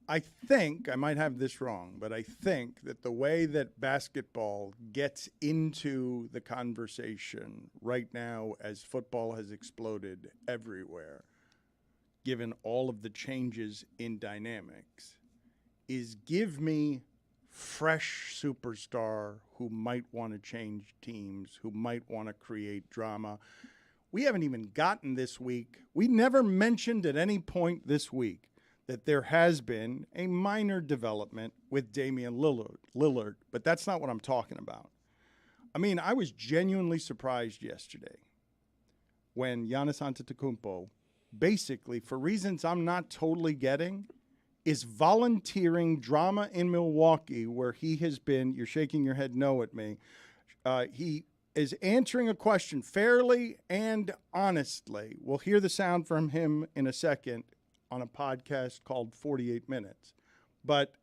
I think, I might have this wrong, but I think that the way that basketball gets into the conversation right now as football has exploded everywhere, given all of the changes in dynamics, is give me fresh superstar who might want to change teams, who might want to create drama. We haven't even gotten this week. We never mentioned at any point this week that there has been a minor development with Damian Lillard, but that's not what I'm talking about. I mean, I was genuinely surprised yesterday when Giannis Antetokounmpo, basically, for reasons I'm not totally getting, is volunteering drama in Milwaukee where he has been, you're shaking your head no at me, he is answering a question fairly and honestly. We'll hear the sound from him in a second on a podcast called 48 Minutes. But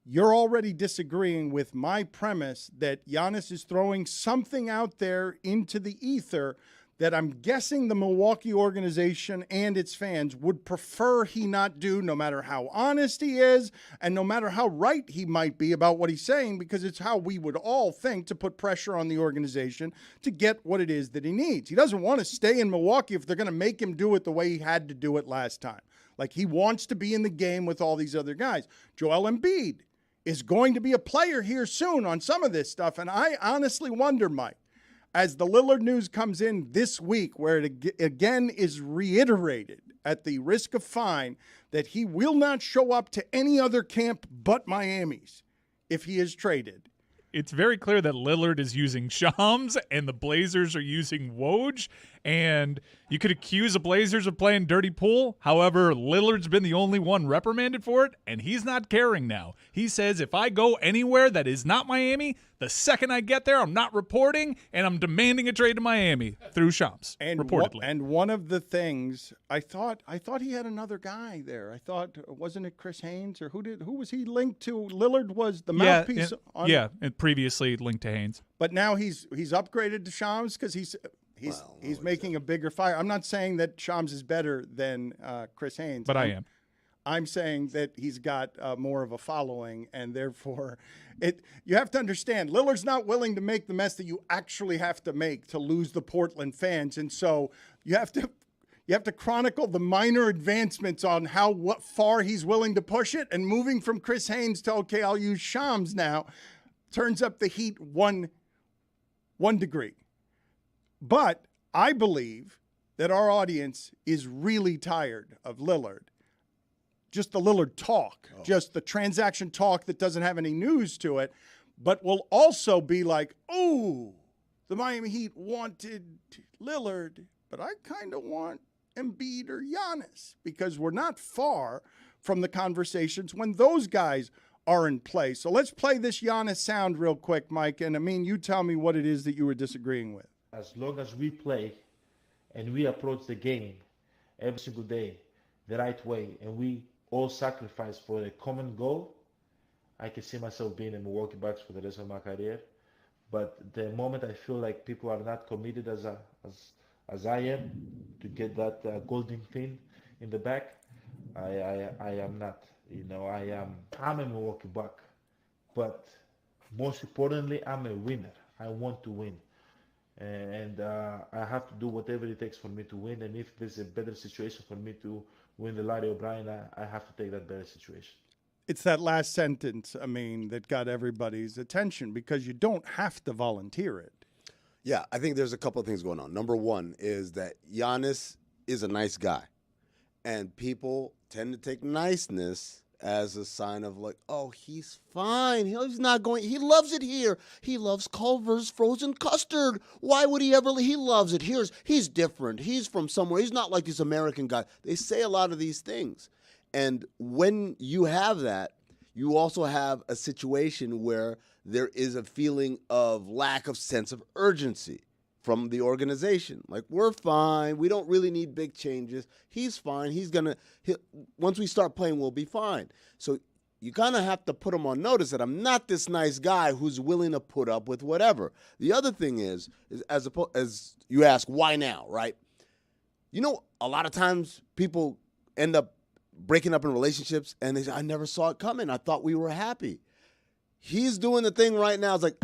you're already disagreeing with my premise that Giannis is throwing something out there into the ether that I'm guessing the Milwaukee organization and its fans would prefer he not do, no matter how honest he is and no matter how right he might be about what he's saying, because it's how we would all think to put pressure on the organization to get what it is that he needs. He doesn't want to stay in Milwaukee if they're going to make him do it the way he had to do it last time. Like, he wants to be in the game with all these other guys. Joel Embiid is going to be a player here soon on some of this stuff, and I honestly wonder, Mike, as the Lillard news comes in this week, where it again is reiterated at the risk of fine that he will not show up to any other camp but Miami's if he is traded. It's very clear that Lillard is using Shams and the Blazers are using Woj. And you could accuse the Blazers of playing dirty pool. However, Lillard's been the only one reprimanded for it, and he's not caring now. He says, if I go anywhere that is not Miami, the second I get there, I'm not reporting, and I'm demanding a trade to Miami through Shams, reportedly. And one of the things, I thought he had another guy there. I thought, wasn't it Chris Haynes, or who was he linked to? Lillard was the mouthpiece. And previously linked to Haynes. But now he's upgraded to Shams because he's making a bigger fire. I'm not saying that Shams is better than Chris Haynes. But I am. I'm saying that he's got more of a following, and therefore you have to understand, Lillard's not willing to make the mess that you actually have to make to lose the Portland fans. And so you have to chronicle the minor advancements on what far he's willing to push it, and moving from Chris Haynes to, okay, I'll use Shams now, turns up the heat one degree. But I believe that our audience is really tired of Lillard. Just the Lillard talk, just the transaction talk that doesn't have any news to it, but will also be like, oh, the Miami Heat wanted Lillard, but I kind of want Embiid or Giannis, because we're not far from the conversations when those guys are in play. So let's play this Giannis sound real quick, Mike, and Amin, you tell me what it is that you were disagreeing with. As long as we play and we approach the game every single day the right way, and we all sacrifice for a common goal, I can see myself being in Milwaukee Bucks for the rest of my career. But the moment I feel like people are not committed as I am to get that golden pin in the back, I am not. I'm a Milwaukee Buck, but most importantly, I'm a winner. I want to win. And I have to do whatever it takes for me to win. And if there's a better situation for me to win the Larry O'Brien, I have to take that better situation. It's that last sentence, that got everybody's attention, because you don't have to volunteer it. Yeah, I think there's a couple of things going on. Number one is that Giannis is a nice guy. And people tend to take niceness as a sign of like, oh, he's fine. He's not going. He loves it here. He loves Culver's frozen custard. Why would he ever? He loves it. He's different. He's from somewhere. He's not like this American guy. They say a lot of these things. And when you have that, you also have a situation where there is a feeling of lack of sense of urgency from the organization. Like, we're fine. We don't really need big changes. He's fine. Once we start playing, we'll be fine. So you kind of have to put him on notice that I'm not this nice guy who's willing to put up with whatever. The other thing is as you ask, why now, right? A lot of times people end up breaking up in relationships, and they say, I never saw it coming. I thought we were happy. He's doing the thing right now. It's like,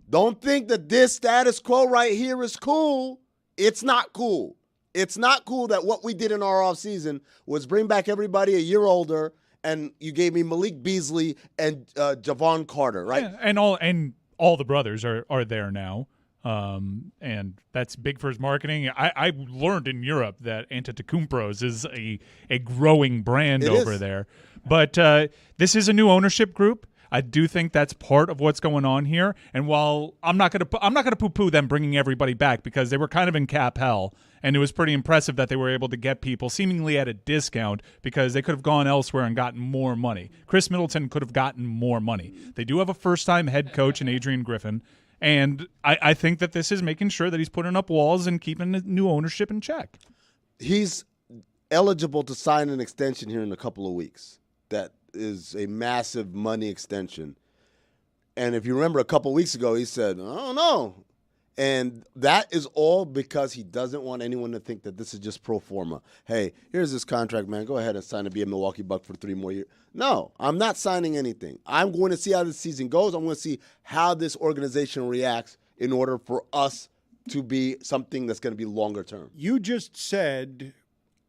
don't think that this status quo right here is cool. It's not cool. It's not cool that what we did in our offseason was bring back everybody a year older, and you gave me Malik Beasley and Javon Carter, right? Yeah, and all the brothers are there now. And that's big for his marketing. I learned in Europe that Antetokounmpo is a growing brand over there. But this is a new ownership group. I do think that's part of what's going on here. And while I'm not going to poo-poo them bringing everybody back, because they were kind of in cap hell, and it was pretty impressive that they were able to get people seemingly at a discount because they could have gone elsewhere and gotten more money. Chris Middleton could have gotten more money. They do have a first-time head coach in Adrian Griffin. And I think that this is making sure that he's putting up walls and keeping the new ownership in check. He's eligible to sign an extension here in a couple of weeks. That is a massive money extension. And if you remember a couple of weeks ago, he said, I don't know. And that is all because he doesn't want anyone to think that this is just pro forma. Hey, here's this contract, man. Go ahead and sign to be a Milwaukee Buck for 3 more years. No, I'm not signing anything. I'm going to see how this season goes. I'm going to see how this organization reacts in order for us to be something that's going to be longer term. You just said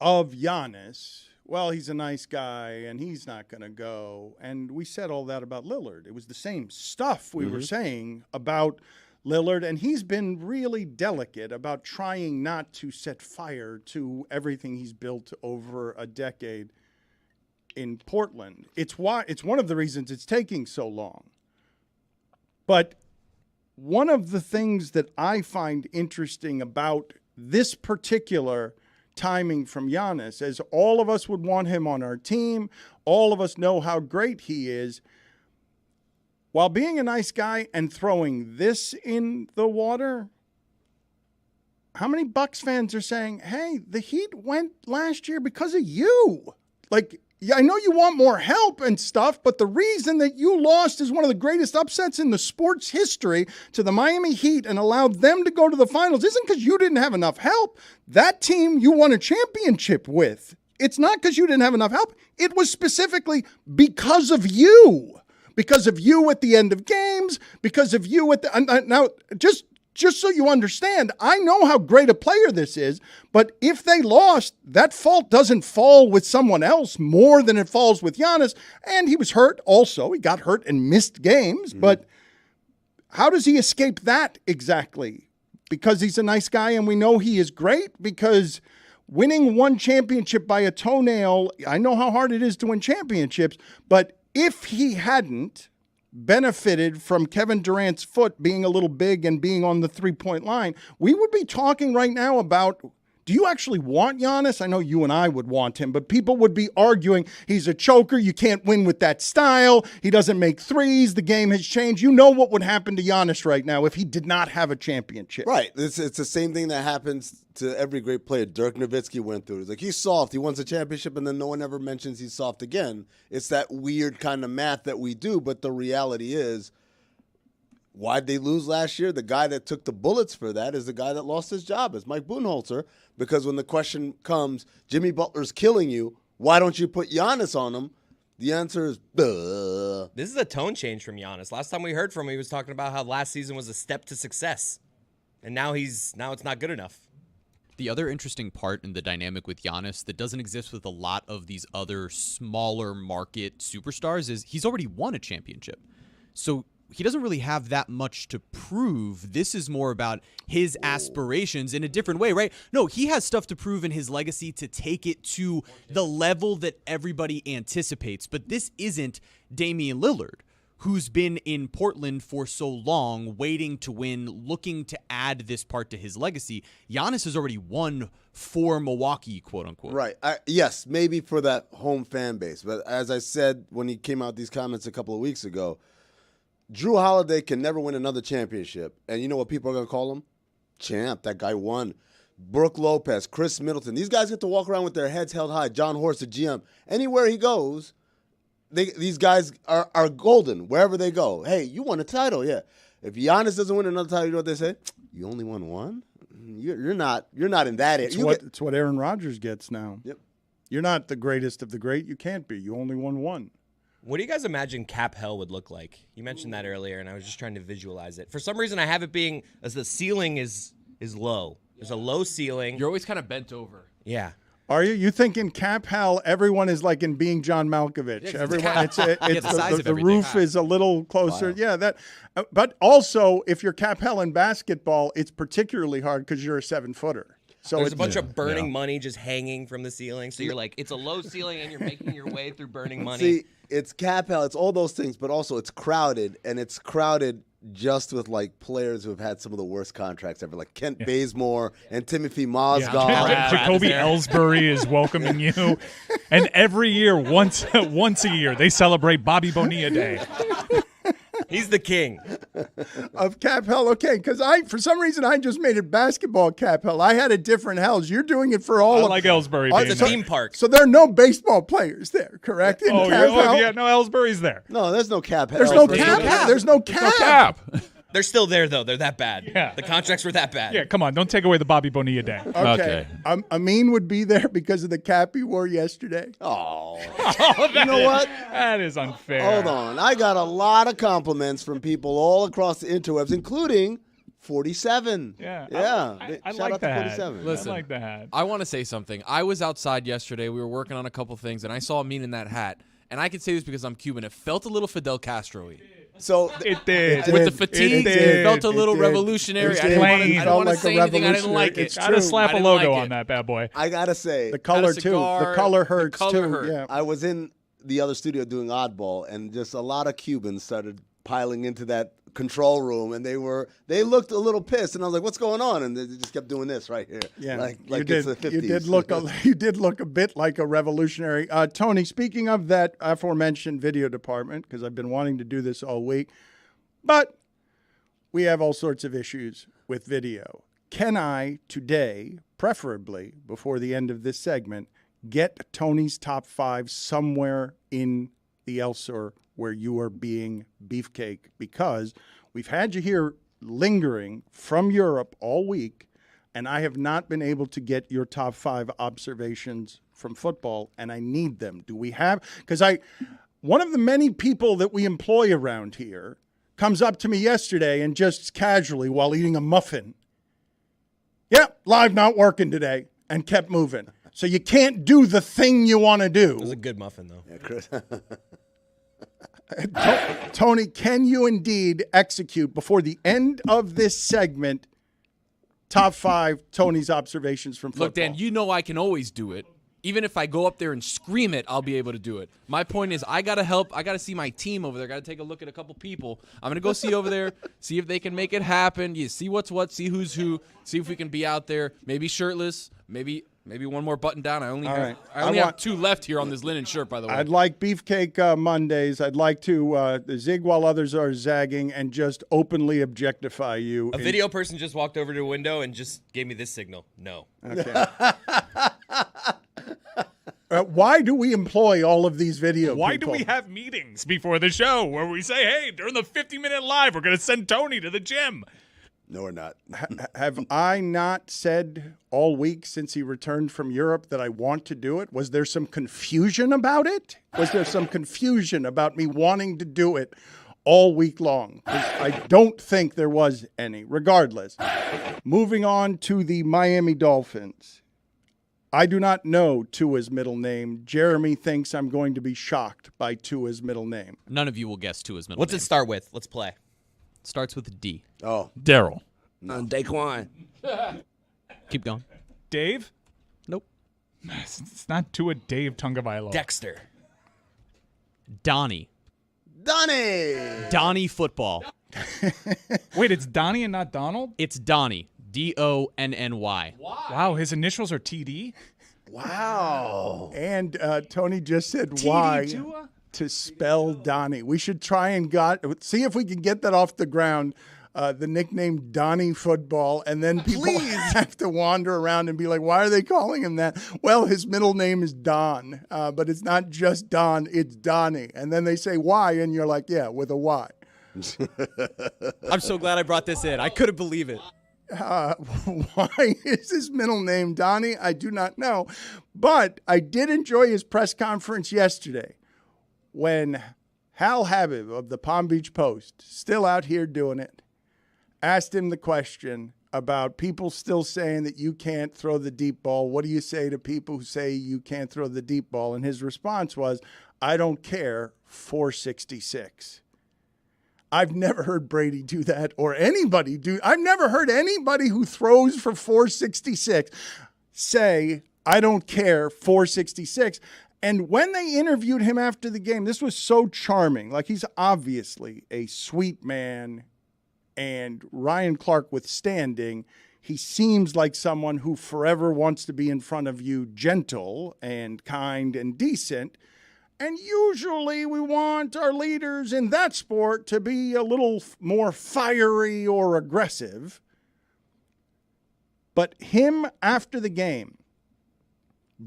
of Giannis, well, he's a nice guy and he's not going to go. And we said all that about Lillard. It was the same stuff we were saying about Lillard, and he's been really delicate about trying not to set fire to everything he's built over a decade in Portland. It's one of the reasons it's taking so long. But one of the things that I find interesting about this particular timing from Giannis is all of us would want him on our team. All of us know how great he is. While being a nice guy and throwing this in the water, how many Bucks fans are saying, hey, the Heat went last year because of you? Like, yeah, I know you want more help and stuff, but the reason that you lost is one of the greatest upsets in the sports history to the Miami Heat and allowed them to go to the finals isn't because you didn't have enough help. That team you won a championship with. It's not because you didn't have enough help. It was specifically because of you. Because of you at the end of games, because of you at the now just so you understand, I know how great a player this is, but if they lost, that fault doesn't fall with someone else more than it falls with Giannis. And he was hurt also. He got hurt and missed games, but how does he escape that exactly? Because he's a nice guy and we know he is great, because winning one championship by a toenail, I know how hard it is to win championships, but if he hadn't benefited from Kevin Durant's foot being a little big and being on the three-point line, we would be talking right now about, do you actually want Giannis? I know you and I would want him, but people would be arguing he's a choker. You can't win with that style. He doesn't make threes. The game has changed. You know what would happen to Giannis right now if he did not have a championship. Right. It's the same thing that happens to every great player. Dirk Nowitzki went through. It's like, he's soft. He wins a championship, and then no one ever mentions he's soft again. It's that weird kind of math that we do, but the reality is, why'd they lose last year? The guy that took the bullets for that is the guy that lost his job. It's Mike Budenholzer, because when the question comes, Jimmy Butler's killing you, why don't you put Giannis on him? The answer is, duh. This is a tone change from Giannis. Last time we heard from him, he was talking about how last season was a step to success. And now it's not good enough. The other interesting part in the dynamic with Giannis that doesn't exist with a lot of these other smaller market superstars is he's already won a championship. So he doesn't really have that much to prove. This is more about his aspirations in a different way, right? No, he has stuff to prove in his legacy to take it to the level that everybody anticipates. But this isn't Damian Lillard, who's been in Portland for so long, waiting to win, looking to add this part to his legacy. Giannis has already won for Milwaukee, quote unquote. Right. Yes, maybe for that home fan base. But as I said when he came out with these comments a couple of weeks ago, Drew Holiday can never win another championship. And you know what people are going to call him? Champ. That guy won. Brooke Lopez, Chris Middleton. These guys get to walk around with their heads held high. John Horst, the GM. Anywhere he goes, these guys are golden wherever they go. Hey, you won a title, yeah. If Giannis doesn't win another title, you know what they say? You only won one? You're not in that area. It's what Aaron Rodgers gets now. Yep. You're not the greatest of the great. You can't be. You only won one. What do you guys imagine cap hell would look like? You mentioned that earlier, and I was just trying to visualize it. For some reason, I have it being as the ceiling is low. There's a low ceiling. You're always kind of bent over. Yeah. Are you? You think in cap hell, everyone is like in Being John Malkovich. Yeah, Everyone, it's the size of the everything. roof is a little closer. Yeah, that. But also, if you're cap hell in basketball, it's particularly hard because you're a 7-footer. So There's it's a bunch of burning money just hanging from the ceiling. So you're like, it's a low ceiling, and you're making your way through burning money. See, it's cap hell. It's all those things, but also it's crowded, and it's crowded just with like players who have had some of the worst contracts ever, like Kent Bazemore and Timothy Mozgov. Jacoby Ellsbury is welcoming you, and every year, once a year, they celebrate Bobby Bonilla Day. He's the king. of cap hell. Okay, because for some reason I just made it basketball cap hell. I had a different hells. You're doing it for all I of like Ellsbury Oh, being It's a there. theme park. So there are no baseball players there, correct? In cap hell? Yeah, no, Ellsbury's there. No, there's no cap hell. There's no cap. There's no cap. They're still there, though. They're that bad. Yeah. The contracts were that bad. Yeah, come on, don't take away the Bobby Bonilla Day. Okay. Amin would be there because of the cap he wore yesterday. Oh, You know what? That is unfair. hold on. I got a lot of compliments from people all across the interwebs, including 47. Yeah. I Shout like out to that. 47. Listen. I like that. I want to say something. I was outside yesterday. We were working on a couple things, and I saw Amin in that hat. And I can say this because I'm Cuban. It felt a little Fidel Castro-y. So It did. With the fatigue, it felt a little did. revolutionary. It I did. didn't want Plain. to Felt like a say anything. I didn't like revolutionary. it. It's Gotta true. slap I a didn't logo like on it. that bad boy. I gotta say, The color Had a cigar, too. The color the hurts color too. hurt. Yeah. I was in the other studio doing Oddball, and just a lot of Cubans started piling into that control room, and they looked a little pissed, and I was like, "What's going on?" And they just kept doing this right here, Yeah, like you it's the 50s. You did look a bit like a revolutionary. Tony, speaking of that aforementioned video department, because I've been wanting to do this all week, but we have all sorts of issues with video. Can I today, preferably before the end of this segment, get Tony's top 5 somewhere in the Elsor where you are being beefcake? Because we've had you here lingering from Europe all week, and I have not been able to get your top 5 observations from football, and I need them. Do we have? Because one of the many people that we employ around here comes up to me yesterday and just casually while eating a muffin, live not working today, and kept moving. So you can't do the thing you want to do. It was a good muffin, though. Yeah, Chris. Tony, can you indeed execute before the end of this segment top 5 Tony's observations from football? Look, Dan, you know I can always do it. Even if I go up there and scream it, I'll be able to do it. My point is I got to help. I got to see my team over there. Got to take a look at a couple people. I'm going to go see over there, see if they can make it happen. You see what's what, see who's who, see if we can be out there, maybe shirtless, maybe one more button down. I only have 2 left here on this linen shirt, by the way. I'd like beefcake Mondays. I'd like to zig while others are zagging and just openly objectify you. A video person just walked over to a window and just gave me this signal. No. Okay. Why do we employ all of these video Why people? do we have meetings before the show where we say, hey, during the 50-minute live, we're going to send Tony to the gym? No, we're not. Have I not said all week since he returned from Europe that I want to do it? Was there some confusion about it? Was there some confusion about me wanting to do it all week long? I don't think there was any. Regardless, moving on to the Miami Dolphins. I do not know Tua's middle name. Jeremy thinks I'm going to be shocked by Tua's middle name. None of you will guess Tua's middle What's name. it start with? Let's play. Starts with a D. Oh, Daryl. Daquan. Keep going. Dave? Nope. It's not Tua Dave Tungavailoa. Dexter. Donnie. Donnie. Donnie football. Wait, it's Donnie and not Donald? It's Donnie. Donny. Wow, his initials are TD? Wow. And Tony just said why Tua? to spell Donnie. We should try and see if we can get that off the ground. The nickname Donnie Football, and then people have to wander around and be like, why are they calling him that? Well, his middle name is Don, but it's not just Don, it's Donnie. And then they say why, and you're like, yeah, with a Y. I'm so glad I brought this in. I couldn't believe it. Why is his middle name Donnie? I do not know. But I did enjoy his press conference yesterday when Hal Habib of the Palm Beach Post, still out here doing it, asked him the question about people still saying that you can't throw the deep ball. What do you say to people who say you can't throw the deep ball? And his response was, I don't care, 466. I've never heard Brady do that or anybody do. I've never heard anybody who throws for 466 say, I don't care, 466. And when they interviewed him after the game, this was so charming. Like, he's obviously a sweet man, and Ryan Clark withstanding, he seems like someone who forever wants to be in front of you gentle and kind and decent. And usually we want our leaders in that sport to be a little more fiery or aggressive. But him after the game,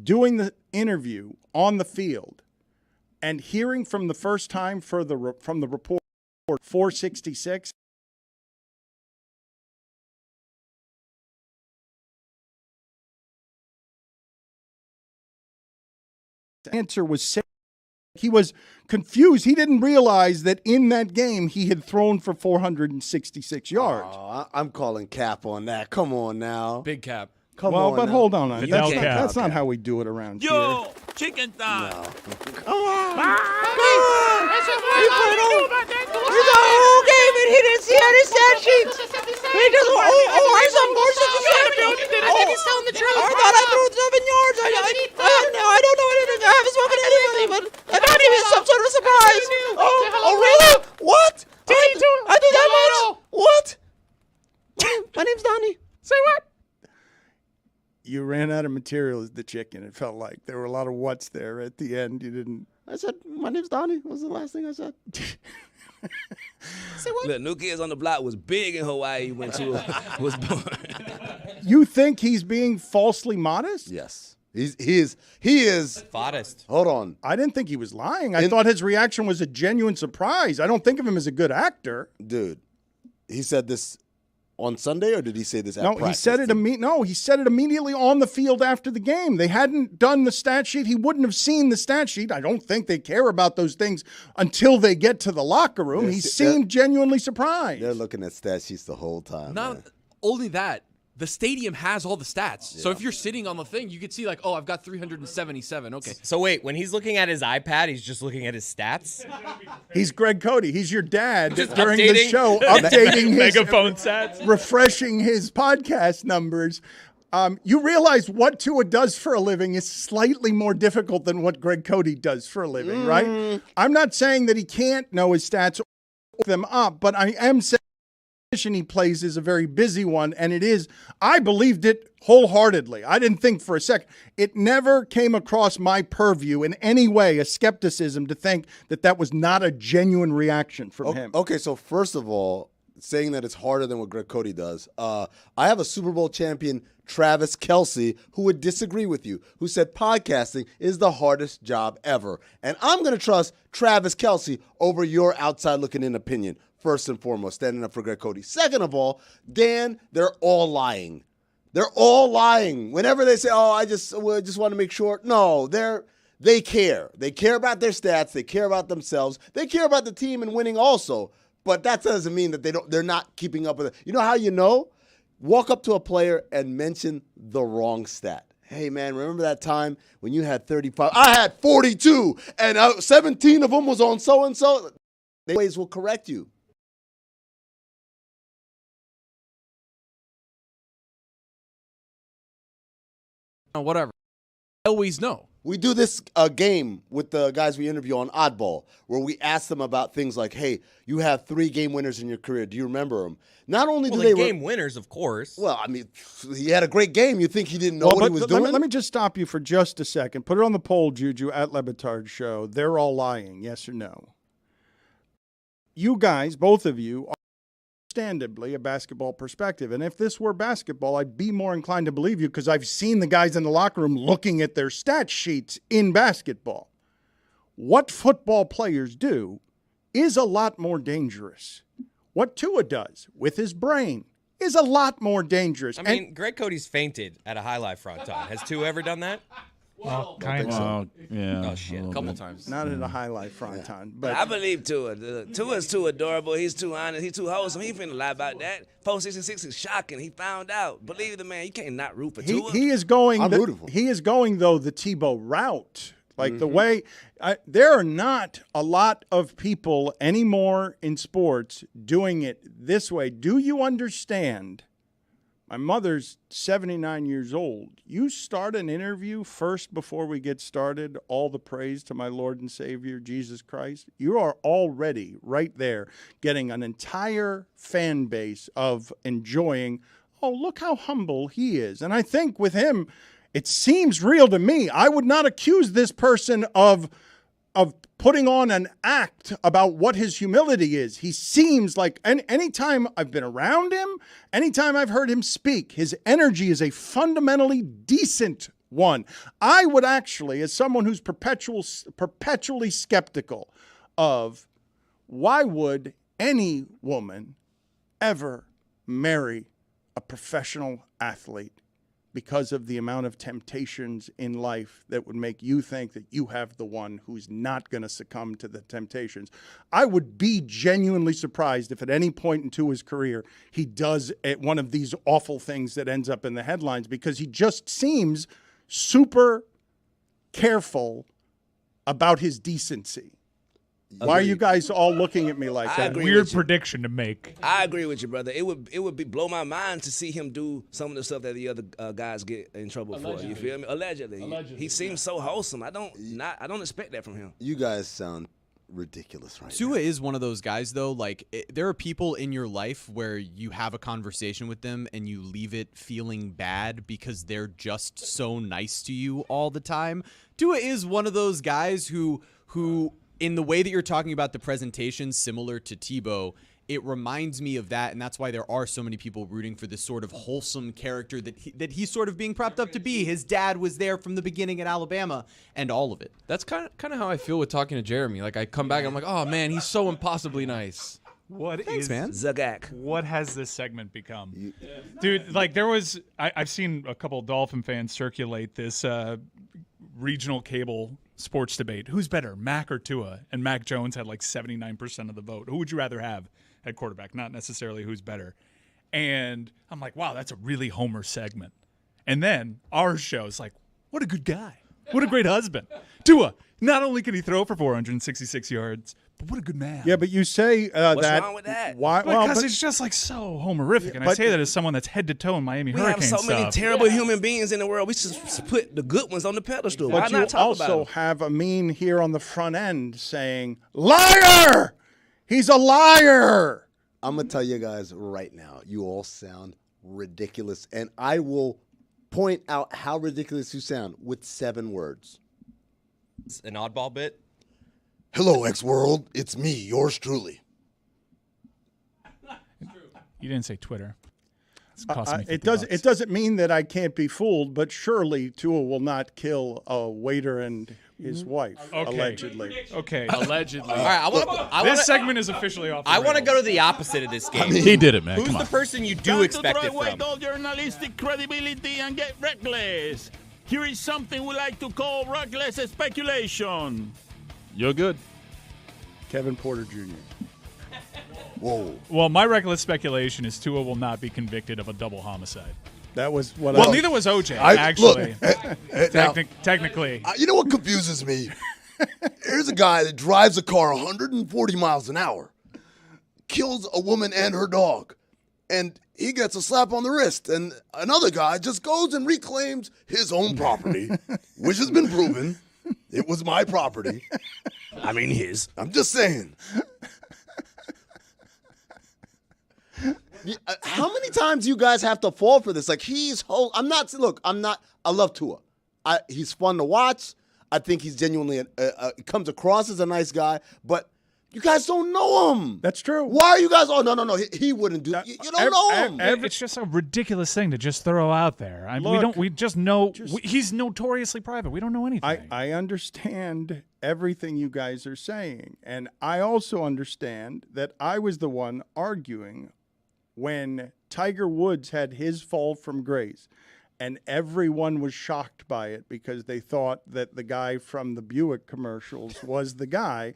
doing the interview on the field and hearing from the first time from the report 466, the answer was he was confused. He didn't realize that in that game he had thrown for 466 yards. Oh, I'm calling cap on that. Come on now. Big cap. Come well, on but now. hold on. Vidal cap. That's not how we do it around here. Yo, chicken thigh. No. He didn't see any stat sheets. He just, where's the He's telling the truth. I thought I threw 7 yards. I don't know anything. I haven't spoken to anybody, but I thought he was some sort of surprise. Oh, really? What? I do that much? What? My name's Donnie. Say what? You ran out of material as the chicken. It felt like there were a lot of what's there at the end. You didn't. I said, my name's Donnie. What was the last thing I said? Say what? Look, New Kids on the Block was big in Hawaii. He went to was born. You think he's being falsely modest? Yes. He is. Modest. Hold on. I didn't think he was lying. I thought his reaction was a genuine surprise. I don't think of him as a good actor. Dude, he said this on Sunday, or did he say this at practice? He said it he said it immediately on the field after the game. They hadn't done the stat sheet. He wouldn't have seen the stat sheet. I don't think they care about those things until they get to the locker room. He seemed genuinely surprised. They're looking at stat sheets the whole time. Not only that, the stadium has all the stats. Yeah. So if you're sitting on the thing, you could see like, oh, I've got 377. Okay. So wait, when he's looking at his iPad, he's just looking at his stats? He's Greg Cody. He's your dad Just during the updating? show, updating his Megaphone stats. refreshing his podcast numbers. You realize what Tua does for a living is slightly more difficult than what Greg Cody does for a living, right? I'm not saying that he can't know his stats or look them up, but I am saying the position he plays is a very busy one, and it is. I believed it wholeheartedly. I didn't think for a second. It never came across my purview in any way, a skepticism to think that that was not a genuine reaction from him. Okay, so first of all, saying that it's harder than what Greg Cody does, I have a Super Bowl champion, Travis Kelce, who would disagree with you, who said podcasting is the hardest job ever. And I'm going to trust Travis Kelce over your outside looking in opinion, first and foremost, standing up for Greg Cody. Second of all, Dan, they're all lying. They're all lying. Whenever they say, oh, I just want to make sure. No, they care. They care about their stats. They care about themselves. They care about the team and winning also. But that doesn't mean that they're not keeping up with it. You know how you know? Walk up to a player and mention the wrong stat. Hey, man, remember that time when you had 35? I had 42, and 17 of them was on so-and-so. They always will correct you. Whatever. I always know. We do this game with the guys we interview on Oddball, where we ask them about things like, hey, you have 3 game winners in your career. Do you remember them? Not only do they game winners, of course. Well, I mean, he had a great game. You think he didn't know what he was doing? Let me just stop you for just a second. Put it on the poll, Juju, at Le Batard Show. They're all lying, yes or no? You guys, both of you, are understandably a basketball perspective. And if this were basketball, I'd be more inclined to believe you because I've seen the guys in the locker room looking at their stat sheets in basketball. What football players do is a lot more dangerous. What Tua does with his brain is a lot more dangerous. I mean, Greg Cody's fainted at a high life fronton. Has Tua ever done that? Well, kind of. Yeah. Oh, shit. A couple times. Not at a high life fronton, but I believe Tua. Tua's too adorable. He's too honest. He's too wholesome. He ain't finna lie about that. 466 is shocking. He found out. Believe the man. You can't not root for Tua. he is going. I'm rooting for him. He is going though the Tebow route. Like the way there are not a lot of people anymore in sports doing it this way. Do you understand? My mother's 79 years old. You start an interview first before we get started, all the praise to my Lord and Savior, Jesus Christ. You are already right there getting an entire fan base of enjoying, oh, look how humble he is. And I think with him, it seems real to me. I would not accuse this person of putting on an act about what his humility is. He seems like, anytime I've been around him, anytime I've heard him speak, his energy is a fundamentally decent one. I would actually, as someone who's perpetually skeptical of why would any woman ever marry a professional athlete, because of the amount of temptations in life that would make you think that you have the one who's not going to succumb to the temptations. I would be genuinely surprised if at any point into his career he does one of these awful things that ends up in the headlines, because he just seems super careful about his decency. Why are you guys all looking at me like that? Weird prediction to make. I agree with you, brother. It would blow my mind to see him do some of the stuff that the other guys get in trouble for. You feel me? Allegedly. He seems so wholesome. I don't expect that from him. You guys sound ridiculous right now. Tua is one of those guys, though. Like, there are people in your life where you have a conversation with them and you leave it feeling bad because they're just so nice to you all the time. Tua is one of those guys who in the way that you're talking about the presentation, similar to Tebow, it reminds me of that, and that's why there are so many people rooting for this sort of wholesome character that he's sort of being propped up to be. His dad was there from the beginning at Alabama, and all of it. That's kind of how I feel with talking to Jeremy. Like, I come back, I'm like, oh man, he's so impossibly nice. Thanks, man. Zagak. What has this segment become? Dude, like I've seen a couple of Dolphin fans circulate this regional cable sports debate. Who's better, Mac or Tua? And Mac Jones had like 79% of the vote. Who would you rather have at quarterback? Not necessarily who's better. And I'm like, wow, that's a really Homer segment. And then our show's like, what a good guy. What a great husband. Tua, not only can he throw for 466 yards, but what a good man. Yeah, but you say What's that. wrong with that? Why? Because it's just like so Homerific. And I say that as someone that's head to toe in Miami We Hurricane have so many stuff. terrible human beings in the world. We should put the good ones on the pedestal. Why But you not talk about also them? have Amin here on the front end saying, liar! He's a liar! I'm going to tell you guys right now, you all sound ridiculous. And I will point out how ridiculous you sound with 7 words. It's an oddball bit. Hello, X-World. It's me, yours truly. You didn't say Twitter. It's costing me It $50. doesn't mean that I can't be fooled, but surely Tua will not kill a waiter and his wife, allegedly. Okay. Allegedly. All right, This segment is officially off the I want to rails. go to the opposite of this game. He did it, man. Who's Come the on. person you do expect it from? all journalistic credibility and get reckless. Here is something we like to call reckless speculation. You're good. Kevin Porter Jr. Whoa. Well, my reckless speculation is Tua will not be convicted of a double homicide. That was what Well, I... neither was OJ, Look, actually. now, Technically. you know what confuses me? Here's a guy that drives a car 140 miles an hour, kills a woman and her dog, and he gets a slap on the wrist. And another guy just goes and reclaims his own property, which has been proven. It was my property. I mean, his. I'm just saying. How many times do you guys have to fall for this? Like, I love Tua. He's fun to watch. I think he's genuinely, comes across as a nice guy, but you guys don't know him. That's true. Why are you guys, no, he wouldn't do that. You don't know him. It's just a ridiculous thing to just throw out there. We just know he's notoriously private. We don't know anything. I understand everything you guys are saying, and I also understand that I was the one arguing when Tiger Woods had his fall from grace, and everyone was shocked by it because they thought that the guy from the Buick commercials was the guy.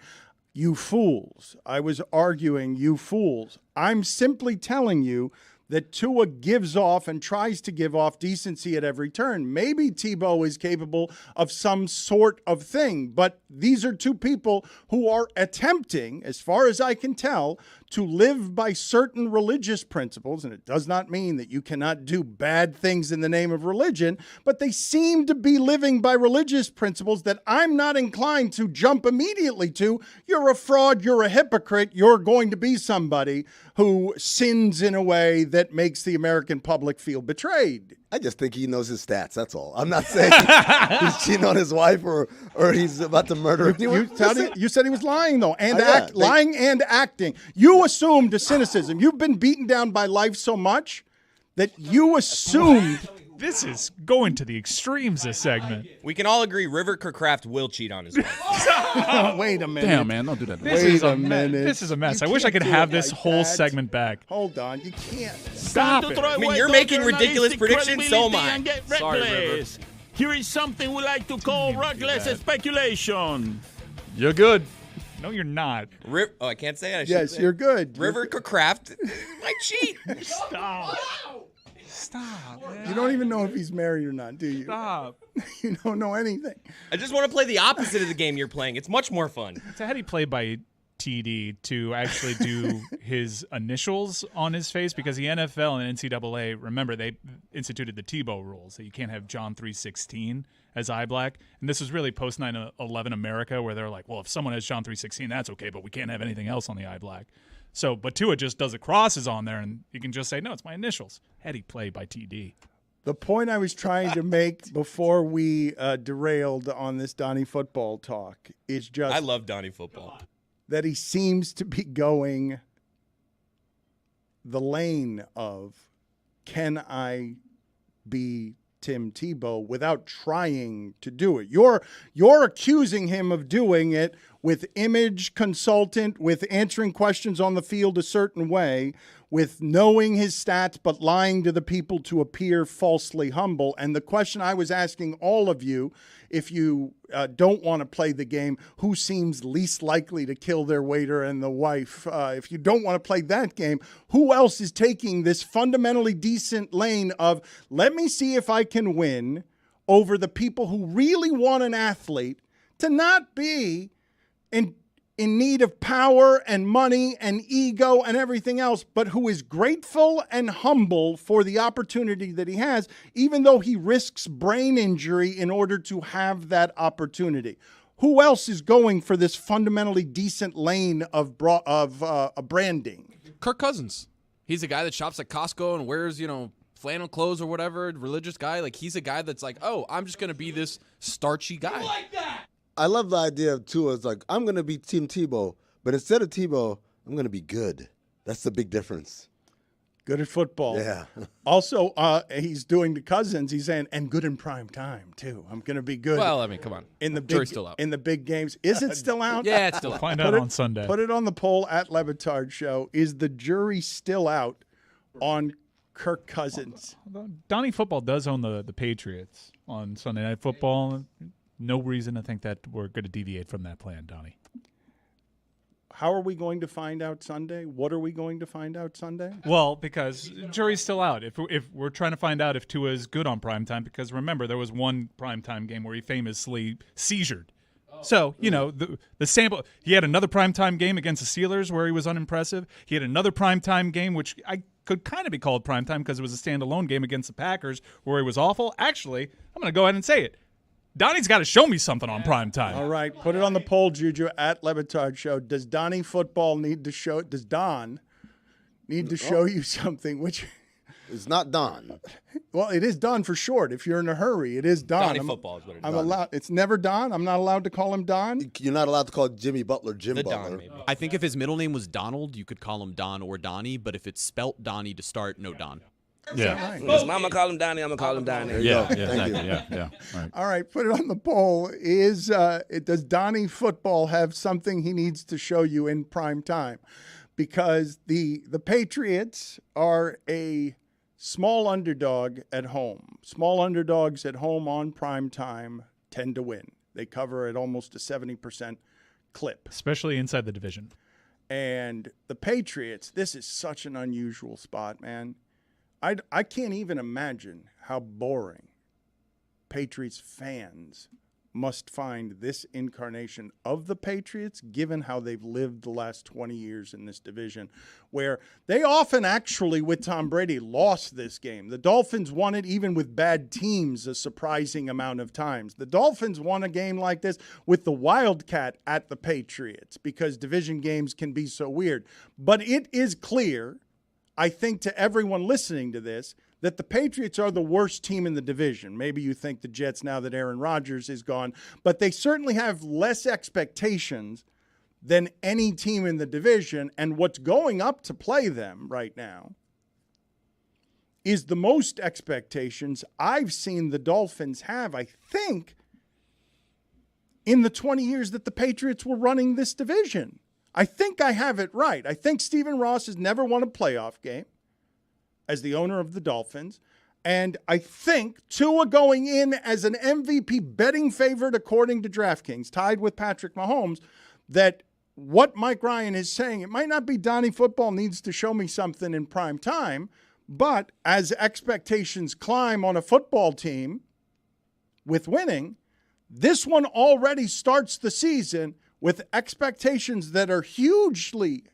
You fools. I was arguing, you fools. I'm simply telling you that Tua gives off and tries to give off decency at every turn. Maybe Tebow is capable of some sort of thing, but these are two people who are attempting, as far as I can tell, to live by certain religious principles, and it does not mean that you cannot do bad things in the name of religion, but they seem to be living by religious principles that I'm not inclined to jump immediately to. You're a fraud, you're a hypocrite, you're going to be somebody who sins in a way that makes the American public feel betrayed. I just think he knows his stats. That's all. I'm not saying he's cheating on his wife or he's about to murder anyone. You said he was lying, though, and lying and acting. You assumed a cynicism. You've been beaten down by life so much that you assumed. This is going to the extremes, this segment. We can all agree River Kercraft will cheat on his wife. Wait a minute. Damn, man, don't do that. This is a mess. I wish I could have this whole segment back. Hold on. You can't. Stop it. I mean, you're making ridiculous predictions, so am I. Sorry, River. Here is something we like to call reckless speculation. You're good. No, you're not. I can't say it. Yes, you're good. River Kercraft might cheat. Stop. Stop, man. You don't even know if he's married or not, do you? Stop. You don't know anything. I just want to play the opposite of the game you're playing. It's much more fun. So how do you play by TD to actually do his initials on his face? Because the NFL and NCAA, remember, they instituted the Tebow rules that you can't have John 3:16 as eye black. And this was really post 9/11 America, where they're like, well, if someone has John 3:16, that's okay, but we can't have anything else on the eye black. So, but Tua just does the crosses on there, and you can just say, no, it's my initials. Heady play by TD. The point I was trying to make before we derailed on this Donnie football talk is just... I love Donnie football. That he seems to be going the lane of, can I be Tim Tebow without trying to do it? You're accusing him of doing it with image consultant, with answering questions on the field a certain way, with knowing his stats but lying to the people to appear falsely humble. And the question I was asking all of you, if you don't want to play the game, who seems least likely to kill their waiter and the wife? If you don't want to play that game, who else is taking this fundamentally decent lane of, let me see if I can win over the people who really want an athlete to not be in need of power and money and ego and everything else, but who is grateful and humble for the opportunity that he has, even though he risks brain injury in order to have that opportunity. Who else is going for this fundamentally decent lane of branding? Kirk Cousins. He's a guy that shops at Costco and wears, flannel clothes or whatever, religious guy. Like, he's a guy that's like, oh, I'm just going to be this starchy guy. You like that? I love the idea of Tua. It's like, I'm going to be Team Tebow, but instead of Tebow, I'm going to be good. That's the big difference. Good at football. Yeah. Also, he's doing to Cousins. He's saying, and good in prime time, too. I'm going to be good. Well, I mean, come on. In the Jury's still out. In the big games. Is it still out? Yeah, it's still out. Find out on Sunday. Put it on the poll at Le Batard Show. Is the jury still out on Kirk Cousins? Donnie Football does own the Patriots on Sunday Night Football. No reason to think that we're going to deviate from that plan, Donnie. How are we going to find out Sunday? What are we going to find out Sunday? Well, because jury's still out. If we're trying to find out if Tua is good on primetime, because remember, there was one primetime game where he famously seizured. So, the sample, he had another primetime game against the Steelers where he was unimpressive. He had another primetime game, which I could kind of be called primetime because it was a standalone game against the Packers where he was awful. Actually, I'm going to go ahead and say it. Donnie's got to show me something on prime time. All right, put it on the poll, Juju, at Le Batard Show. Does Donnie Football need to show? Does Don need to show you something? Which it's not Don. Well, it is Don for short. If you're in a hurry, it is Don. Donnie Football is what it is. I'm allowed. It's never Don. I'm not allowed to call him Don. You're not allowed to call Jimmy Butler Jim The Butler. Don, maybe. I think if his middle name was Donald, you could call him Don or Donnie, but if it's spelt Donnie to start, no Don. Yeah. His mama call him Donnie. I'm gonna call him Donnie. Yeah, Thank exactly. you. Yeah. Right. All right, put it on the poll. Does Donnie Football have something he needs to show you in prime time? because the Patriots are a small underdog at home. Small underdogs at home on prime time tend to win. They cover at almost a 70% clip. Especially inside the division. And the Patriots, this is such an unusual spot, man. I can't even imagine how boring Patriots fans must find this incarnation of the Patriots, given how they've lived the last 20 years in this division, where they often actually, with Tom Brady, lost this game. The Dolphins won it even with bad teams a surprising amount of times. The Dolphins won a game like this with the Wildcat at the Patriots because division games can be so weird. But it is clear, I think, to everyone listening to this, that the Patriots are the worst team in the division. Maybe you think the Jets now that Aaron Rodgers is gone, but they certainly have less expectations than any team in the division. And what's going up to play them right now is the most expectations I've seen the Dolphins have, I think, in the 20 years that the Patriots were running this division. I think I have it right. I think Stephen Ross has never won a playoff game as the owner of the Dolphins. And I think Tua going in as an MVP betting favorite according to DraftKings, tied with Patrick Mahomes, that what Mike Ryan is saying, it might not be Donnie Football needs to show me something in prime time, but as expectations climb on a football team with winning, this one already starts the season with expectations that are hugely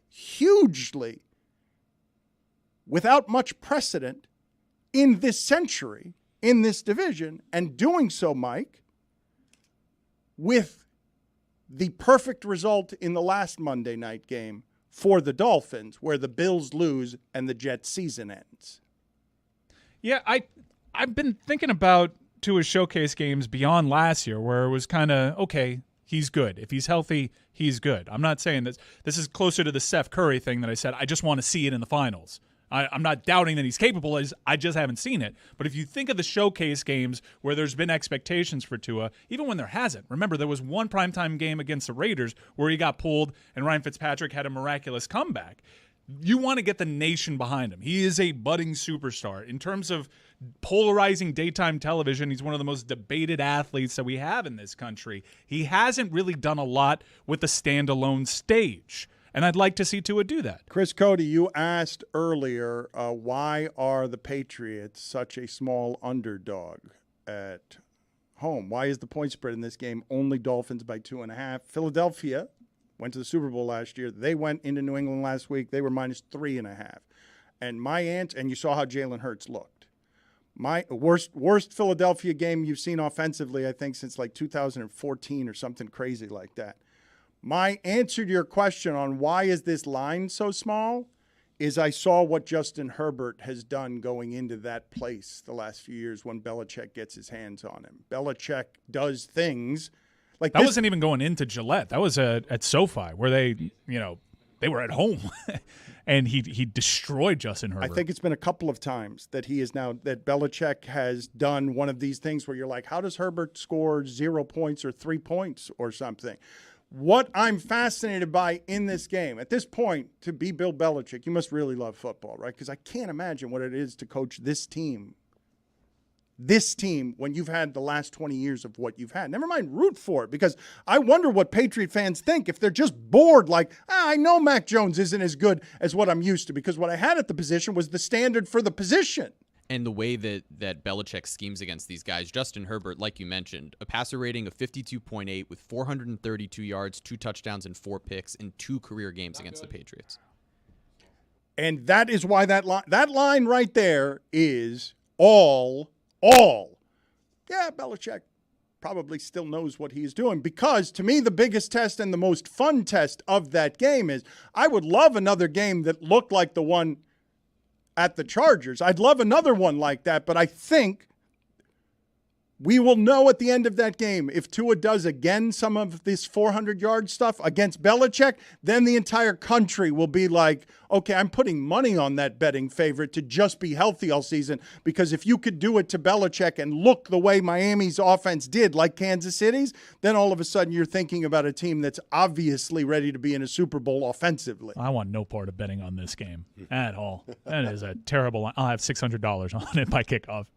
without much precedent in this century, in this division, and doing so, Mike, with the perfect result in the last Monday night game for the Dolphins, where the Bills lose and the Jets' season ends. Yeah, I've been thinking about Tua's showcase games beyond last year, where it was kind of, okay, he's good. If he's healthy, he's good. I'm not saying this. This is closer to the Steph Curry thing that I said, I just want to see it in the finals. I'm not doubting that he's capable. I just haven't seen it. But if you think of the showcase games where there's been expectations for Tua, even when there hasn't. Remember, there was one primetime game against the Raiders where he got pulled and Ryan Fitzpatrick had a miraculous comeback. You want to get the nation behind him. He is a budding superstar. In terms of polarizing daytime television, he's one of the most debated athletes that we have in this country. He hasn't really done a lot with the standalone stage. And I'd like to see Tua do that. Chris Cody, you asked earlier, why are the Patriots such a small underdog at home? Why is the point spread in this game only Dolphins by 2.5? Philadelphia went to the Super Bowl last year. They went into New England last week. They were minus 3.5. And my answer, and you saw how Jalen Hurts looked. My worst Philadelphia game you've seen offensively, I think, since like 2014 or something crazy like that. My answer to your question on why is this line so small is I saw what Justin Herbert has done going into that place the last few years when Belichick gets his hands on him. Belichick does things like that. Wasn't even going into Gillette. That was at SoFi where they were at home. And he destroyed Justin Herbert. I think it's been a couple of times that that Belichick has done one of these things where you're like, how does Herbert score 0 points or 3 points or something? What I'm fascinated by in this game, at this point, to be Bill Belichick, you must really love football, right? Because I can't imagine what it is to coach this team when you've had the last 20 years of what you've had. Never mind root for it, because I wonder what Patriot fans think if they're just bored, like, I know Mac Jones isn't as good as what I'm used to, because what I had at the position was the standard for the position. And the way that Belichick schemes against these guys, Justin Herbert, like you mentioned, a passer rating of 52.8 with 432 yards, 2 touchdowns, and 4 picks in 2 career games against the Patriots. And that is why that line right there is all. Yeah, Belichick probably still knows what he's doing, because to me the biggest test and the most fun test of that game is I would love another game that looked like the one at the Chargers. I'd love another one like that, but I think We will know at the end of that game if Tua does again some of this 400-yard stuff against Belichick, then the entire country will be like, okay, I'm putting money on that betting favorite to just be healthy all season, because if you could do it to Belichick and look the way Miami's offense did, like Kansas City's, then all of a sudden you're thinking about a team that's obviously ready to be in a Super Bowl offensively. I want no part of betting on this game at all. That is a terrible line. I'll have $600 on it by kickoff.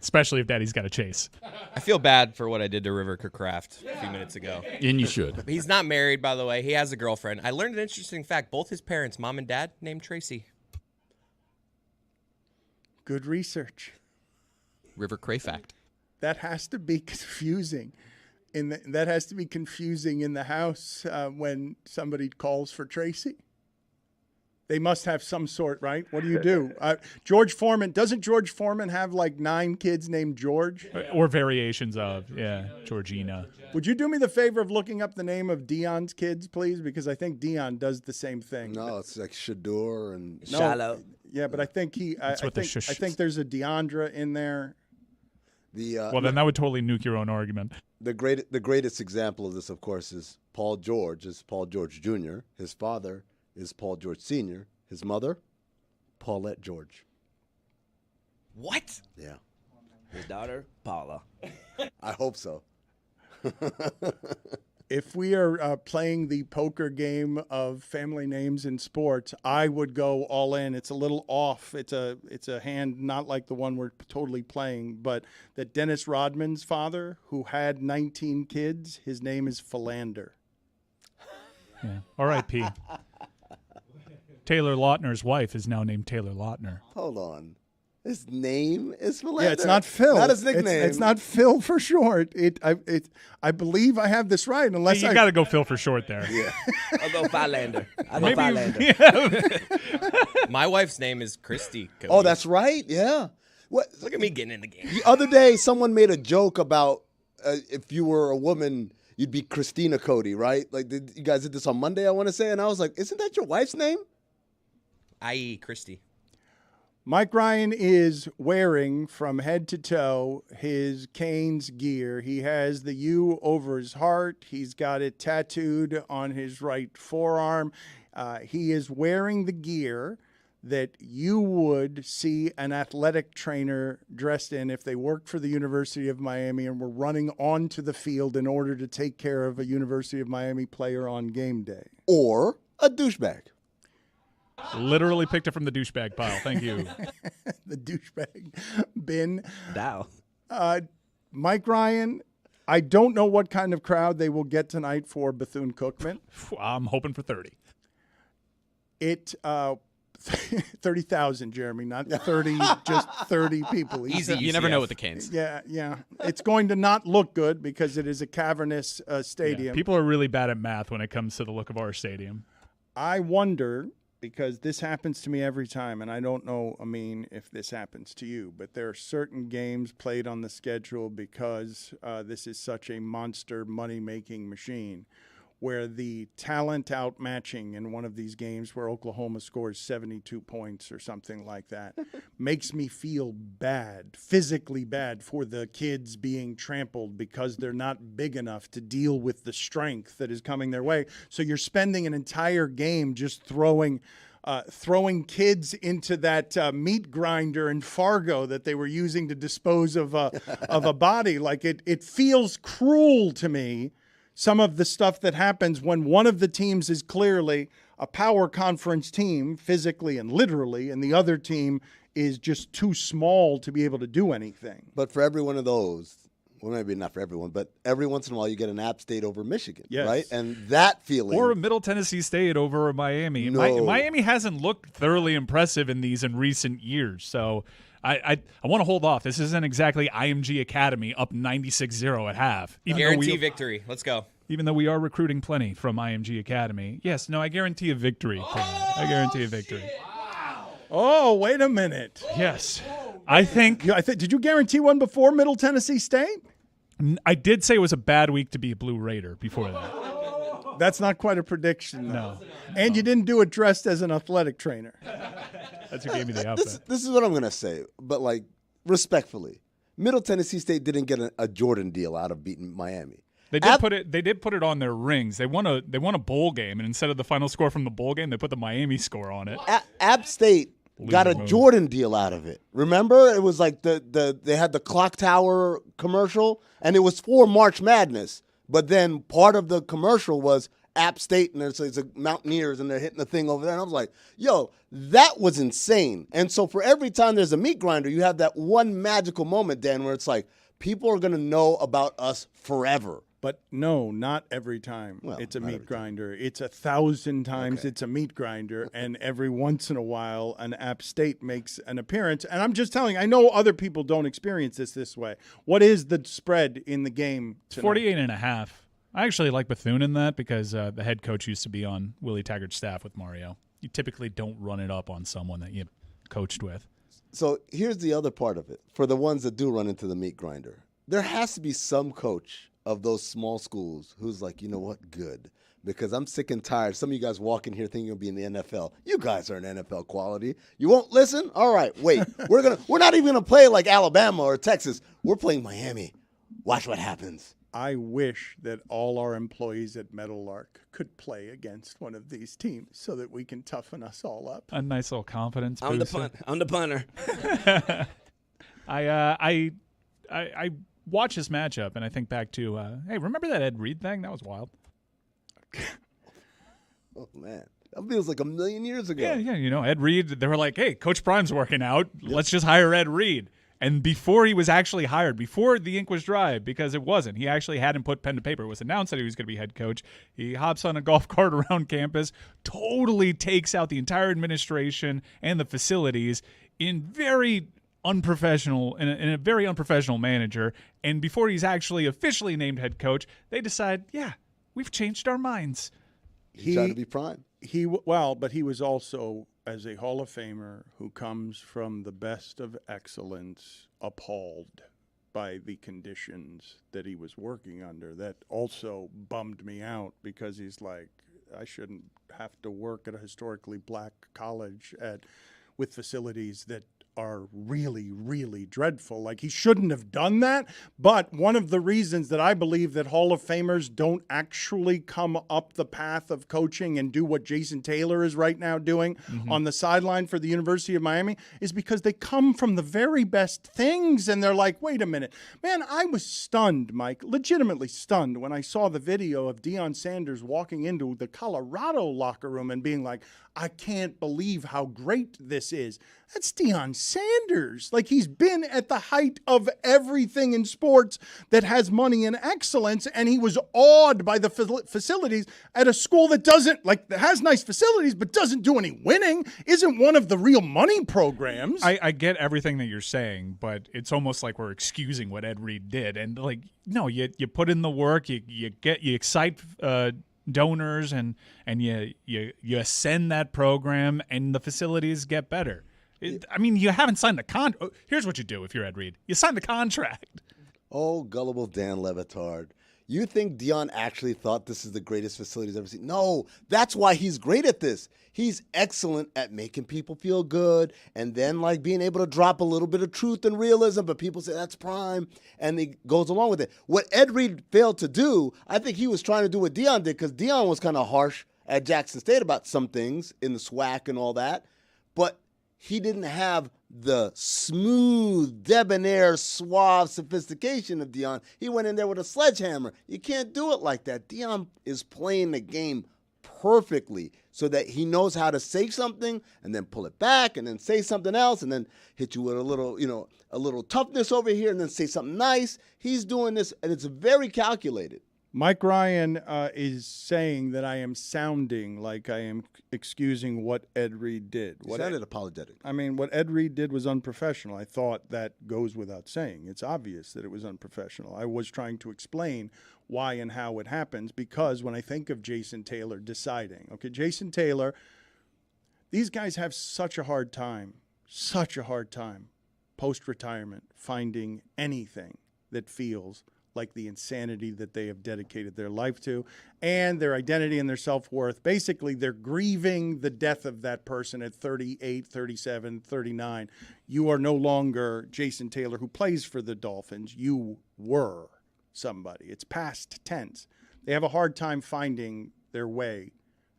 Especially if Daddy's got a chase. I feel bad for what I did to River Craft a few minutes ago. And you should. He's not married, by the way. He has a girlfriend. I learned an interesting fact. Both his parents, mom and dad, named Tracy. Good research. River Cray fact. That has to be confusing. That has to be confusing in the house when somebody calls for Tracy. They must have some sort, right? What do? George Foreman, doesn't George Foreman have like 9 kids named George? Or variations of, Georgina. Would you do me the favor of looking up the name of Deion's kids, please? Because I think Deion does the same thing. No, it's like Shador and Shallow. Yeah, but I think I think there's a Deandra in there. Well, then that would totally nuke your own argument. The greatest example of this, of course, is Paul George. Is Paul George Jr. His father is Paul George Sr. His mother, Paulette George. What? Yeah. His daughter, Paula. I hope so. If we are playing the poker game of family names in sports, I would go all in. It's a little off. It's a hand not like the one we're totally playing, but that Dennis Rodman's father, who had 19 kids, his name is Philander. Yeah. R.I.P. Taylor Lautner's wife is now named Taylor Lautner. Hold on. His name is Philander? Yeah, it's not Phil. Not his nickname. It's not Phil for short. I believe I have this right. Unless you got to go Phil for short there. Yeah. I'll go Philander. My wife's name is Christy. Cody. Oh, that's right. Yeah. What? Look at me getting in the game. The other day, someone made a joke about if you were a woman, you'd be Christina Cody, right? Like, you guys did this on Monday, I want to say, and I was like, isn't that your wife's name? I.e. Christy. Mike Ryan is wearing from head to toe his Canes gear. He has the U over his heart. He's got it tattooed on his right forearm. He is wearing the gear that you would see an athletic trainer dressed in if they worked for the University of Miami and were running onto the field in order to take care of a University of Miami player on game day. Or a douchebag. Literally picked it from the douchebag pile. Thank you. The douchebag bin. Dow. Mike Ryan, I don't know what kind of crowd they will get tonight for Bethune-Cookman. I'm hoping for 30. 30,000, Jeremy, not 30, just 30 people. Easy. You never know with the Canes. Yeah. It's going to not look good because it is a cavernous stadium. Yeah, people are really bad at math when it comes to the look of our stadium. I wonder, because this happens to me every time, and I don't know, Amin, if this happens to you, but there are certain games played on the schedule because this is such a monster money-making machine where the talent outmatching in one of these games where Oklahoma scores 72 points or something like that makes me feel bad, physically bad for the kids being trampled because they're not big enough to deal with the strength that is coming their way. So you're spending an entire game just throwing kids into that meat grinder in Fargo that they were using to dispose of a body. Like it feels cruel to me. Some of the stuff that happens when one of the teams is clearly a power conference team, physically and literally, and the other team is just too small to be able to do anything. But for every one of those, well, maybe not for everyone, but every once in a while you get an App State over Michigan, yes. right? And that feeling. Or a Middle Tennessee State over Miami. No. Miami hasn't looked thoroughly impressive in these in recent years, so I want to hold off. This isn't exactly IMG Academy up 96-0 at half. Guarantee victory. Let's go. Even though we are recruiting plenty from IMG Academy. Yes, no, I guarantee a victory. I guarantee a victory. Oh, wait a minute. Yes. I think. Did you guarantee one before Middle Tennessee State? I did say it was a bad week to be a Blue Raider before that. That's not quite a prediction, though. No. And you didn't do it dressed as an athletic trainer. That's who gave me the outfit. This is what I'm going to say, but like respectfully. Middle Tennessee State didn't get a Jordan deal out of beating Miami. They did put it on their rings. They won a bowl game, and instead of the final score from the bowl game, they put the Miami score on it. App State got a Jordan deal out of it. Remember, it was like they had the clock tower commercial, and it was for March Madness. But then part of the commercial was App State, and it's the Mountaineers, and they're hitting the thing over there. And I was like, yo, that was insane. And so for every time there's a meat grinder, you have that one magical moment, Dan, where it's like, people are going to know about us forever. But no, not every time it's a meat grinder. It's 1,000 times it's a meat grinder, and every once in a while an App State makes an appearance. And I'm just telling you, I know other people don't experience this way. What is the spread in the game tonight? 48.5. I actually like Bethune in that because the head coach used to be on Willie Taggart's staff with Mario. You typically don't run it up on someone that you coached with. So here's the other part of it. For the ones that do run into the meat grinder, there has to be some coach of those small schools who's like, you know what, good. Because I'm sick and tired. Some of you guys walk in here thinking you'll be in the NFL. You guys are an NFL quality. You won't listen? All right, wait. We're not even gonna play like Alabama or Texas. We're playing Miami. Watch what happens. I wish that all our employees at Meadowlark could play against one of these teams so that we can toughen us all up. A nice little confidence I'm booster. I'm the punter. I watch this matchup and I think back to, hey, remember that Ed Reed thing? That was wild. Oh, man. That feels like a million years ago. Yeah, you know, Ed Reed, they were like, hey, Coach Prime's working out. Let's just hire Ed Reed. And before he was actually hired, before the ink was dry, because it wasn't, he actually hadn't put pen to paper. It was announced that he was going to be head coach. He hops on a golf cart around campus, totally takes out the entire administration and the facilities in very unprofessional, in a very unprofessional manager. And before he's actually officially named head coach, they decide, yeah, we've changed our minds. He tried to be Prime. But he was also, as a Hall of Famer who comes from the best of excellence, appalled by the conditions that he was working under. That also bummed me out because he's like, I shouldn't have to work at a historically black college with facilities that are really, really dreadful. Like, he shouldn't have done that. But one of the reasons that I believe that Hall of Famers don't actually come up the path of coaching and do what Jason Taylor is right now doing on the sideline for the University of Miami is because they come from the very best things. And they're like, wait a minute, man, I was stunned, Mike, legitimately stunned when I saw the video of Deion Sanders walking into the Colorado locker room and being like, I can't believe how great this is. That's Deion Sanders. Like, he's been at the height of everything in sports that has money and excellence, and he was awed by the facilities at a school that that has nice facilities but doesn't do any winning, isn't one of the real money programs. I get everything that you're saying, but it's almost like we're excusing what Ed Reed did. And, like, no, you put in the work, you excite donors, and you ascend that program, and the facilities get better. You haven't signed the contract. Here's what you do if you're Ed Reed. You sign the contract. Oh, gullible Dan Le Batard. You think Deion actually thought this is the greatest facility he's ever seen? No, that's why he's great at this. He's excellent at making people feel good and then, like, being able to drop a little bit of truth and realism, but people say that's Prime, and he goes along with it. What Ed Reed failed to do, I think he was trying to do what Deion did, because Deion was kind of harsh at Jackson State about some things in the SWAC and all that, but he didn't have the smooth, debonair, suave sophistication of Deion. He went in there with a sledgehammer. You can't do it like that. Deion is playing the game perfectly so that he knows how to say something and then pull it back and then say something else and then hit you with a little toughness over here and then say something nice. He's doing this, and it's very calculated. Mike Ryan is saying that I am sounding like I am excusing what Ed Reed did. You sounded apologetic. I mean, what Ed Reed did was unprofessional. I thought that goes without saying. It's obvious that it was unprofessional. I was trying to explain why and how it happens, because when I think of Jason Taylor deciding, Jason Taylor, these guys have such a hard time post-retirement finding anything that feels like the insanity that they have dedicated their life to and their identity and their self-worth. Basically, they're grieving the death of that person at 38, 37, 39. You are no longer Jason Taylor, who plays for the Dolphins. You were somebody. It's past tense. They have a hard time finding their way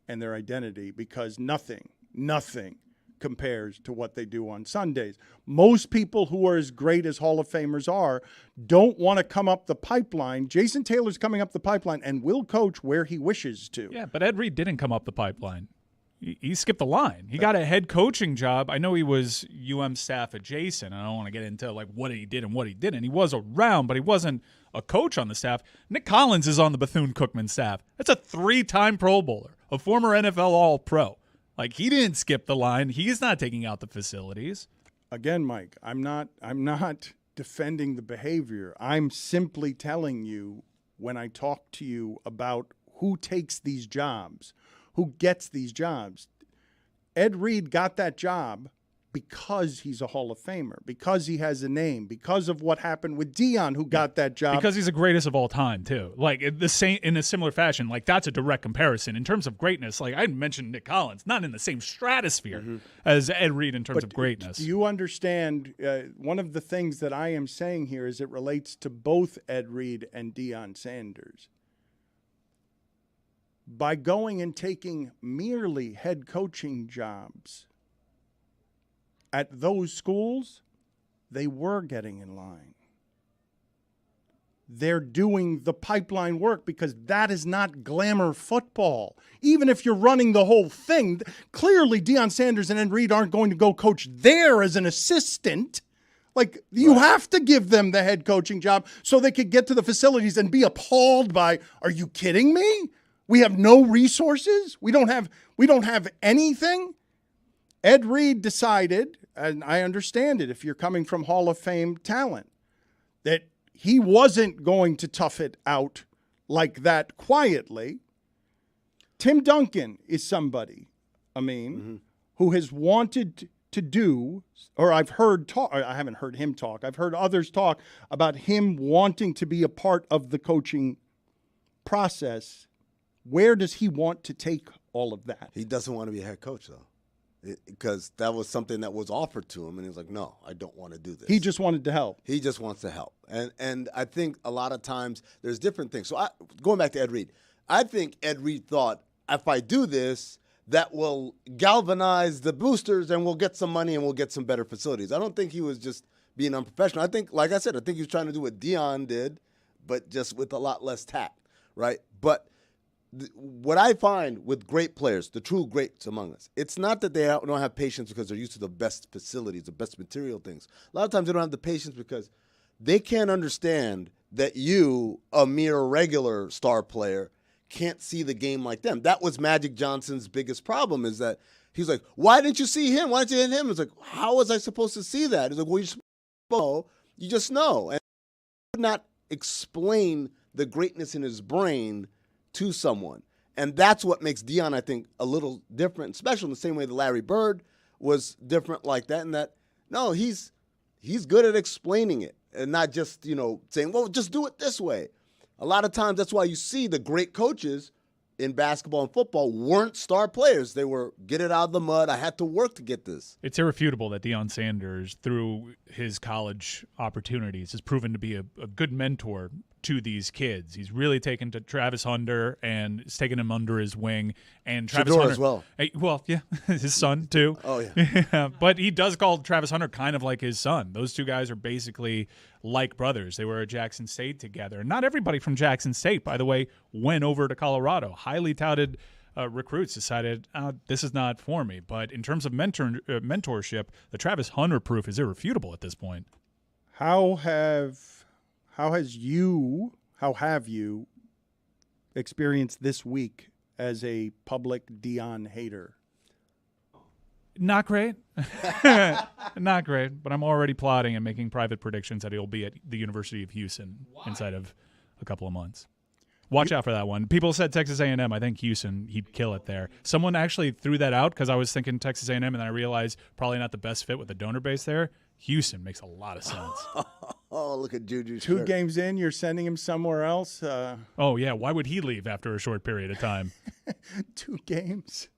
and their identity because nothing compares to what they do on Sundays. Most people who are as great as Hall of Famers are don't want to come up the pipeline. Jason Taylor's coming up the pipeline and will coach where he wishes to. Yeah, but Ed Reed didn't come up the pipeline. He skipped the line. He got a head coaching job. I know he was UM staff adjacent. I don't want to get into like what he did and what he didn't. He was around, but he wasn't a coach on the staff. Nick Collins is on the Bethune-Cookman staff. That's a 3-time Pro Bowler, a former NFL All-Pro. Like, he didn't skip the line. He's not taking out the facilities. Again, Mike, I'm not defending the behavior. I'm simply telling you when I talk to you about who takes these jobs, who gets these jobs. Ed Reed got that job because he's a Hall of Famer, because he has a name, because of what happened with Deion, who got that job. Because he's the greatest of all time, too. Like, in a similar fashion, like, that's a direct comparison. In terms of greatness, like, I mentioned Nick Collins, not in the same stratosphere as Ed Reed in terms of greatness. Do you understand, one of the things that I am saying here is it relates to both Ed Reed and Deion Sanders. By going and taking merely head coaching jobs at those schools, they were getting in line. They're doing the pipeline work because that is not glamour football. Even if you're running the whole thing, clearly Deion Sanders and Ed Reed aren't going to go coach there as an assistant. Like, you have to give them the head coaching job so they could get to the facilities and be appalled by, are you kidding me? We have no resources. We don't have anything. Ed Reed decided, and I understand it if you're coming from Hall of Fame talent, that he wasn't going to tough it out like that quietly. Tim Duncan is somebody, who has wanted to do, or I've heard talk, I haven't heard him talk, I've heard others talk about him wanting to be a part of the coaching process. Where does he want to take all of that? He doesn't want to be a head coach, though. Because that was something that was offered to him, and he was like, no, I don't want to do this. He just wanted to help. He just wants to help. And I think a lot of times there's different things. So going back to Ed Reed, I think Ed Reed thought, if I do this, that will galvanize the boosters and we'll get some money and we'll get some better facilities. I don't think he was just being unprofessional. I think, like I said, I think he was trying to do what Deion did, but just with a lot less tact, right? But what I find with great players, the true greats among us, it's not that they don't have patience because they're used to the best facilities, the best material things. A lot of times they don't have the patience because they can't understand that you, a mere regular star player, can't see the game like them. That was Magic Johnson's biggest problem, is that he's like, why didn't you see him? Why didn't you hit him? It's like, how was I supposed to see that? He's like, well, you just know. And he could not explain the greatness in his brain to someone. And that's what makes Deion, I think, a little different, special in the same way that Larry Bird was different like that, and that, no, he's good at explaining it and not just, saying, well, just do it this way. A lot of times that's why you see the great coaches in basketball and football weren't star players. They were, get it out of the mud. I had to work to get this. It's irrefutable that Deion Sanders, through his college opportunities, has proven to be a good mentor to these kids. He's really taken to Travis Hunter and has taken him under his wing. And Travis Shedeur Hunter as well. Well, yeah, his son too. Oh, yeah. But he does call Travis Hunter kind of like his son. Those two guys are basically like brothers. They were at Jackson State together. Not everybody from Jackson State, by the way, went over to Colorado. Highly touted recruits decided, this is not for me. But in terms of mentorship, the Travis Hunter proof is irrefutable at this point. How have you experienced this week as a public Deion hater? Not great. Not great, but I'm already plotting and making private predictions that he'll be at the University of Houston inside of a couple of months. Watch out for that one. People said Texas A&M. I think Houston, he'd kill it there. Someone actually threw that out because I was thinking Texas A&M, and then I realized probably not the best fit with the donor base there. Houston makes a lot of sense. Oh, look at Juju's 2 shirt. games in, you're sending him somewhere else. Oh, yeah. Why would he leave after a short period of time? 2 games.